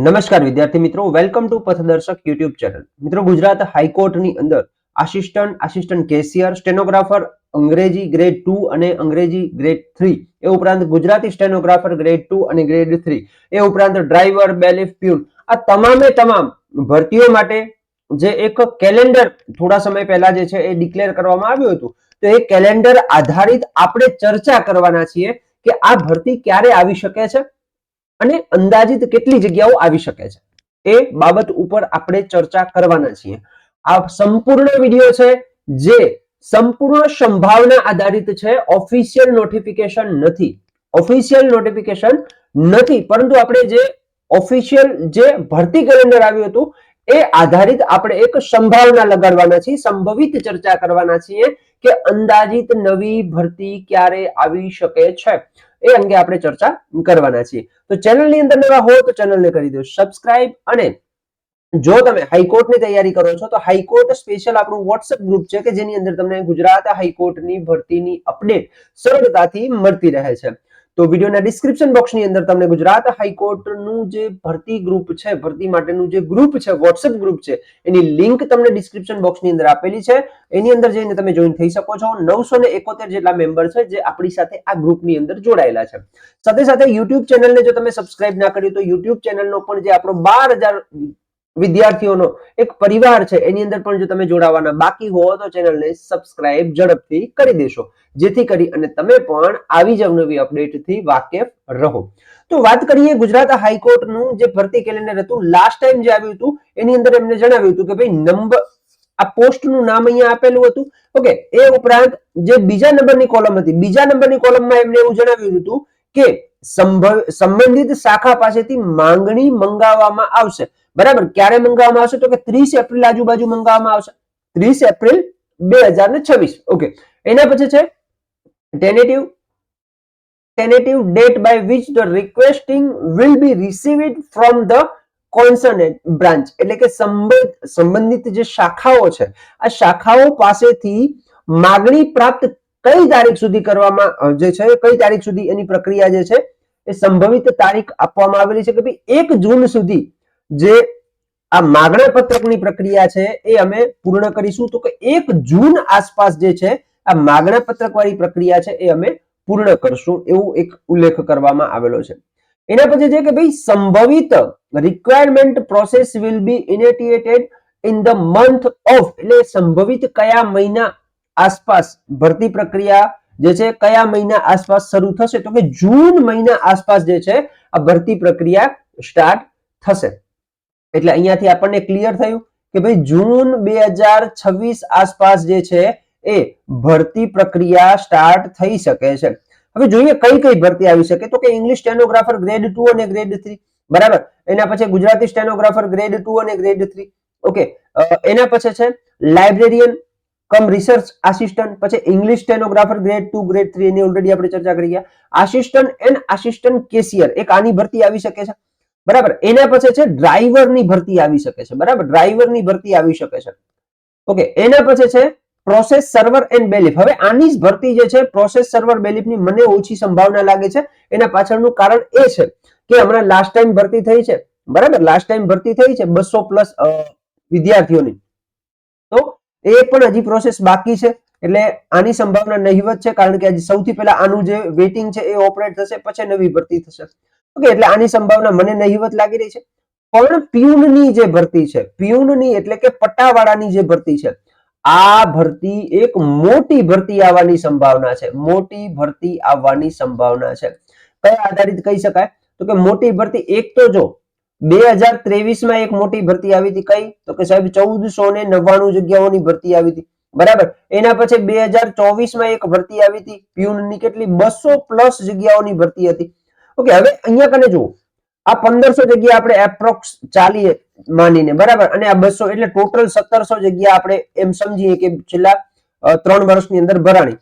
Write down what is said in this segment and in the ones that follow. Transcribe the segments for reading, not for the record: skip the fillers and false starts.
નમસ્કાર વિદ્યાર્થી મિત્રો, વેલકમ ટુ પથદર્શક યુટ્યુબ ચેનલ. મિત્રો, ગુજરાત હાઈકોર્ટની અંદર આસિસ્ટન્ટ કેશિયર, સ્ટેનોગ્રાફર અંગ્રેજી ગ્રેડ 2 અને અંગ્રેજી ગ્રેડ 3 એ ઉપરાંત ગુજરાતી સ્ટેનોગ્રાફર ગ્રેડ 2 અને ગ્રેડ 3 એ ઉપરાંત ડ્રાઈવર, બેલીફ, પ્યુન આ તમામે તમામ ભરતીઓ માટે જે એક કેલેન્ડર થોડા સમય પહેલા જે છે એ ડિક્લેર કરવામાં આવ્યું હતું, તો એ કેલેન્ડર આધારિત આપણે ચર્ચા કરવાના છીએ કે આ ભરતી ક્યારે આવી શકે છે અને અંદાજિત કેટલી જગ્યાઓ આવી શકે છે એ બાબત ઉપર આપણે ચર્ચા કરવાના છીએ. આ સંપૂર્ણ વિડિયો છે જે સંપૂર્ણ સંભાવના આધારિત છે. ઓફિશિયલ નોટિફિકેશન નથી, પરંતુ આપણે જે ઓફિશિયલ જે ભરતી કેલેન્ડર આવ્યું હતું એ આધારિત આપણે એક સંભાવના લગાડવાના છીએ, સંભવિત ચર્ચા કરવાના છીએ કે અંદાજિત નવી ભરતી ક્યારે આવી શકે છે એ અંગે આપણે ચર્ચા કરવાના છીએ. તો ચેનલની અંદર નવા હો તો ચેનલને કરી દો સબસ્ક્રાઇબ. અને જો તમે હાઈકોર્ટની તૈયારી કરો છો તો હાઈકોર્ટ સ્પેશિયલ આપણું વોટ્સએપ ગ્રુપ છે કે જેની અંદર તમને ગુજરાત હાઈકોર્ટની ભરતીની અપડેટ સરળતાથી મળતી રહે છે. તો વિડીયોના ડિસ્ક્રિપ્શન બોક્સની અંદર તમને ગુજરાત હાઈકોર્ટનું જે ભરતી ગ્રુપ છે, ભરતી માટેનું જે ગ્રુપ છે, વોટ્સએપ ગ્રુપ છે, એની લિંક તમને ડિસ્ક્રિપ્શન બોક્સની અંદર આપેલી છે. એની અંદર જઈને તમે જોઈન થઈ શકો છો. 971 જેટલા મેમ્બર છે જે આપણી સાથે આ ગ્રુપની અંદર જોડાયેલા છે. સાથે સાથે યુટ્યુબ ચેનલને જો તમે સબસ્ક્રાઇબ ના કર્યું તો યુટ્યુબ ચેનલનો પણ જે આપણો 12,000 વિદ્યાર્થીઓનો એક પરિવાર છે એની અંદર પણ જો તમે જોડાવાના બાકી હો તો ચેનલને સબસ્ક્રાઇબ ઝડપથી કરી દેશો, જેથી કરી અને તમે પણ આવી જ અવનવી અપડેટથી વાકેફ રહો. તો વાત કરીએ ગુજરાત હાઈકોર્ટનું જે ભરતી કેલેન્ડર હતું, લાસ્ટ ટાઈમ જે આવ્યું હતું એની અંદર એમને જણાવ્યું હતું કે ભાઈ નંબર આ પોસ્ટનું નામ અહીંયા આપેલું હતું. ઓકે, એ ઉપરાંત જે બીજા નંબરની કોલમ હતી, બીજા નંબરની કોલમમાં એમને એવું જણાવ્યું હતું કે સંબંધિત શાખા પાસેથી માંગણી મંગાવવામાં આવશે. બરાબર, ક્યારે મંગાવવામાં આવશે તો કે 30 એપ્રિલ આજુબાજુ મંગાવવામાં આવશે, 30 એપ્રિલ 2026. ઓકે, એના પછી છે tentative date by which the requesting will be received from the concerned branch. એટલે કે સંબંધિત જે શાખાઓ છે આ શાખાઓ પાસેથી માગણી પ્રાપ્ત કઈ તારીખ સુધી કરવામાં જે છે, કઈ તારીખ સુધી એની પ્રક્રિયા જે છે એ સંભવિત તારીખ આપવામાં આવેલી છે કે ભાઈ 1 જૂન સુધી જે આ માગણા પત્રકની પ્રક્રિયા છે એ અમે પૂર્ણ કરીશું. તો કે 1 જૂન આસપાસ જે છે આ માગણા પત્રક વાળી પ્રક્રિયા છે એ અમે પૂર્ણ કરશું, એવું એક ઉલ્લેખ કરવામાં આવેલો છે. એના પછી છે કે ભાઈ સંભવિત requirement process will be initiated in the month of, એટલે સંભવિત કયા મહિના આસપાસ ભરતી પ્રક્રિયા જે છે કયા મહિના આસપાસ શરૂ થશે તો કે જૂન મહિના આસપાસ જે છે આ ભરતી પ્રક્રિયા સ્ટાર્ટ થશે. એટલે અહીંયાથી આપણને ક્લિયર થયું કે ભાઈ જૂન 2026 આસપાસ જે છે એ ભરતી પ્રક્રિયા સ્ટાર્ટ થઈ શકે છે. હવે જોઈએ કઈ કઈ ભરતી આવી શકે તો કે ઇંગ્લિશ સ્ટેનોગ્રાફર ગ્રેડ 2 અને ગ્રેડ 3. બરાબર, એના પછી ગુજરાતી સ્ટેનોગ્રાફર ગ્રેડ 2 અને ગ્રેડ 3. ઓકે, એના પછી છે લાઇબ્રેરિયન કમ રિસર્ચ આસિસ્ટન્ટ, પછી ઇંગ્લિશ સ્ટેનોગ્રાફર ગ્રેડ 2 ગ્રેડ 3 એની ઓલરેડી આપણે ચર્ચા કરી ગયા. આસિસ્ટન્ટ એન્ડ આસિસ્ટન્ટ કેશિયર એક આની ભરતી આવી શકે છે. બરાબર, એના પછી છે ડ્રાઈવરની ભરતી આવી શકે છે. બરાબર, ડ્રાઈવરની ભરતી આવી શકે છે. ઓકે, એના પછી છે પ્રોસેસ સર્વર એન્ડ બેલીફ. હવે આની જ ભરતી જે છે પ્રોસેસ સર્વર બેલીફની મને ઓછી સંભાવના લાગે છે. એના પાછળનું કારણ એ છે કે હમણાં લાસ્ટ ટાઈમ ભરતી થઈ છે. બરાબર, લાસ્ટ ટાઈમ ભરતી થઈ છે 200+ વિદ્યાર્થીઓની, તો એ પણ હજી પ્રોસેસ બાકી છે. એટલે આની સંભાવના નહીવત છે, કારણ કે હજી સૌથી પહેલા આનું જે વેટિંગ છે એ ઓપરેટ થશે, પછી નવી ભરતી થશે. ઓકે, એટલે આની સંભાવના મને નહીવત લાગી રહી છે. પણ પ્યુનની જે ભરતી છે, પ્યુનની એટલે કે પટ્ટાવાળાની જે ભરતી છે, આ ભરતી એક મોટી ભરતી આવવાની સંભાવના છે. મોટી ભરતી આવવાની સંભાવના છે. કયા આધારિત કહી શકાય તો કે મોટી ભરતી એક તો જો 2023 એક મોટી ભરતી આવી હતી, કઈ તો કે સાહેબ 1499 જગ્યાઓની ભરતી આવી હતી. બરાબર, એના પછી 2024 એક ભરતી આવી હતી પ્યુનની, કેટલી 200+ જગ્યાઓની ભરતી હતી. ઓકે, હવે અહીંયા કને જુઓ, આ 1500 જગ્યા આપણે એપ્રોક્સ ચાલીએ માનીને, બરાબર, અને આ 200 એટલે ટોટલ 1700 જગ્યા આપણે એમ સમજીએ કે છેલ્લા 3 વર્ષની અંદર ભરાણી.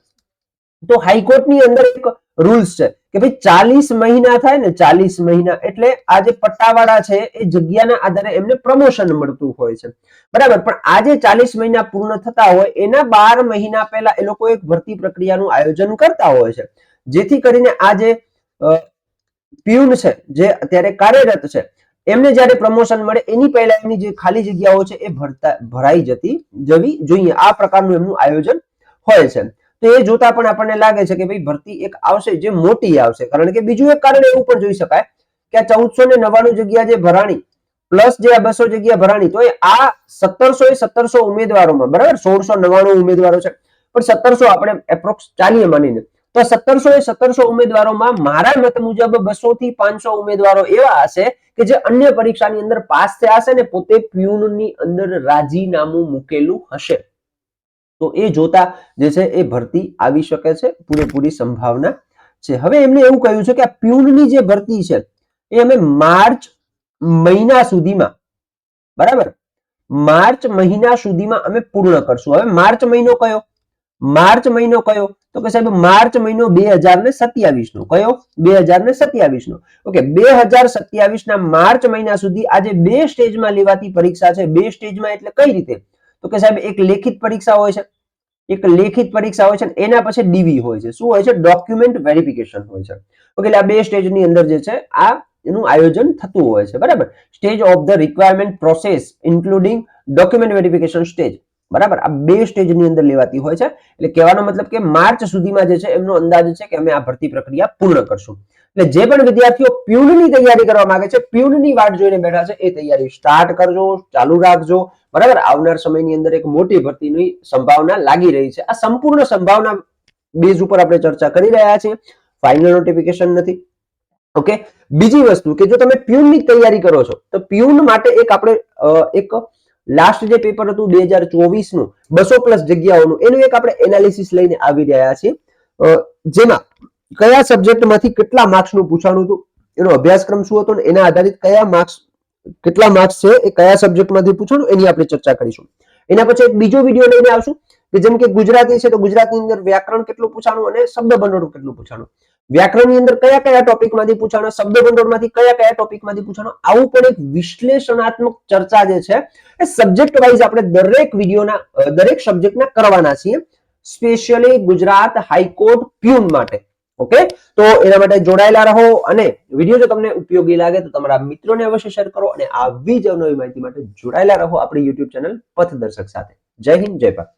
તો હાઈકોર્ટની અંદર એક રૂલ્સ છે કે ભાઈ 40 મહિના થાય ને, 40 મહિના એટલે આ જે પટ્ટાવાળા છે એ જગ્યાના આધારે એમને પ્રમોશન મળતું હોય છે. બરાબર, પણ આ જે 40 મહિના પૂર્ણ થતા હોય એના 12 મહિના પહેલા એ લોકો એક ભરતી પ્રક્રિયાનું આયોજન કરતા હોય છે, જેથી કરીને આ જે પ્યુન છે જે અત્યારે કાર્યરત છે એમને જ્યારે પ્રમોશન મળે એની પહેલા એમની જે ખાલી જગ્યાઓ છે એ ભરાઈ જવી જોઈએ. આ પ્રકારનું એમનું આયોજન હોય છે. તો એ જોતા પણ આપણને લાગે છે કે ભાઈ ભરતી એક આવશે જે મોટી આવશે. કારણ કે બીજું એક કારણ એવું પણ જોઈ શકાય કે આ 1499 જગ્યા જે ભરાણી પ્લસ જે આ 200 જગ્યા ભરાણી, તો આ 1700 ઉમેદવારોમાં બરાબર 1699 ઉમેદવારો છે પણ 1700 આપણે એપ્રોક્સ ચાલીએ માનીને, તો 1700 ઉમેદવારોમાં મારા મત મુજબ 200 થી 500 ઉમેદવારો એવા હશે કે જે અન્ય પરીક્ષાની અંદર પાસ થયા હશે ને પોતે પ્યુનની અંદર રાજીનામું મૂકેલું હશે. તો એ જોતા જે છે એ ભરતી આવી શકે છે, પૂરેપૂરી સંભાવના છે. હવે એમને એવું કહ્યું છે કે આ પ્યુનની જે ભરતી છે એ અમે માર્ચ મહિના સુધીમાં બરાબર માર્ચ મહિના સુધીમાં અમે પૂર્ણ કરશું. હવે માર્ચ મહિનો કયો? માર્ચ મહિનો કયો? તો કે સાહેબ માર્ચ મહિનો 2027 નો. કયો? 2027 નો. ઓકે, 2027 ના માર્ચ મહિના સુધી આજે 2 સ્ટેજમાં લેવાતી પરીક્ષા છે. 2 સ્ટેજમાં એટલે કઈ રીતે? તો કે સાહેબ એક લેખિત પરીક્ષા હોય છે, એક લેખિત પરીક્ષા હોય છે, એના પછી ડીવી હોય છે. શું હોય છે? ડોક્યુમેન્ટ વેરિફિકેશન હોય છે. ઓકે, એટલે આ 2 સ્ટેજની અંદર જે છે આ એનું આયોજન થતું હોય છે. બરાબર, stage of the requirement process including document verification stage. બરાબર, આ 2 સ્ટેજની અંદર લેવાતી હોય છે. એટલે કહેવાનો મતલબ કે માર્ચ સુધીમાં જે છે એમનો અંદાજ છે કે અમે આ ભરતી પ્રક્રિયા પૂર્ણ કરશું. એટલે જે પણ વિદ્યાર્થીઓ પ્યુનની તૈયારી કરવા માંગે છે, પ્યુનની વાટ જોઈને બેઠા છે, એ તૈયારી સ્ટાર્ટ કરજો, ચાલુ રાખજો. બરાબર, આવનાર સમયની અંદર એક મોટી ભરતીની સંભાવના લાગી રહી છે. આ સંપૂર્ણ સંભાવના બેઝ ઉપર આપણે ચર્ચા કરી રહ્યા છીએ, ફાઇનલ નોટિફિકેશન નથી. ઓકે, બીજી વસ્તુ કે જો તમે પ્યુનની તૈયારી કરો છો તો પ્યુન માટે એક આપણે એક લાસ્ટ જે પેપર હતું 2024 નું 200+ જગ્યાઓનું, એનું એક આપણે એનાલિસિસ લઈને આવી રહ્યા છીએ, જેમાં કયા સબ્જેક્ટમાંથી કેટલા માર્ક્સનું પૂછાણું હતું, એનો અભ્યાસક્રમ શું હતો, એના આધારિત કયા માર્ક્સ કેટલા માર્ક્સ છે એ કયા સબ્જેક્ટમાંથી પૂછાણું એની આપણે ચર્ચા કરીશું. એના પછી એક બીજો વિડીયો લઈને આવશું કે જેમ કે ગુજરાતી છે તો ગુજરાતીની અંદર વ્યાકરણ કેટલું પૂછાણું અને શબ્દભંડોળ કેટલું પૂછાણું, વ્યાકરણની અંદર કયા કયા ટોપિકમાંથી પૂછાણું, શબ્દભંડોળમાંથી કયા કયા ટોપિકમાંથી પૂછાણું. આવું પણ એક વિશ્લેષણાત્મક ચર્ચા જે છે એ સબ્જેક્ટ વાઇઝ આપણે દરેક વિડીયોના દરેક સબ્જેક્ટના કરવાના છીએ, સ્પેશિયલી ગુજરાત હાઈકોર્ટ પ્યુન માટે. ઓકે, તો એના માટે જોડાયેલા રહો અને વિડીયો જો તમને ઉપયોગી લાગે તો તમારા મિત્રોને અવશ્ય શેર કરો અને આવી જ નવી માહિતી માટે જોડાયેલા રહો આપણી YouTube ચેનલ પથદર્શક સાથે. જય હિન્દ, જય ભારત.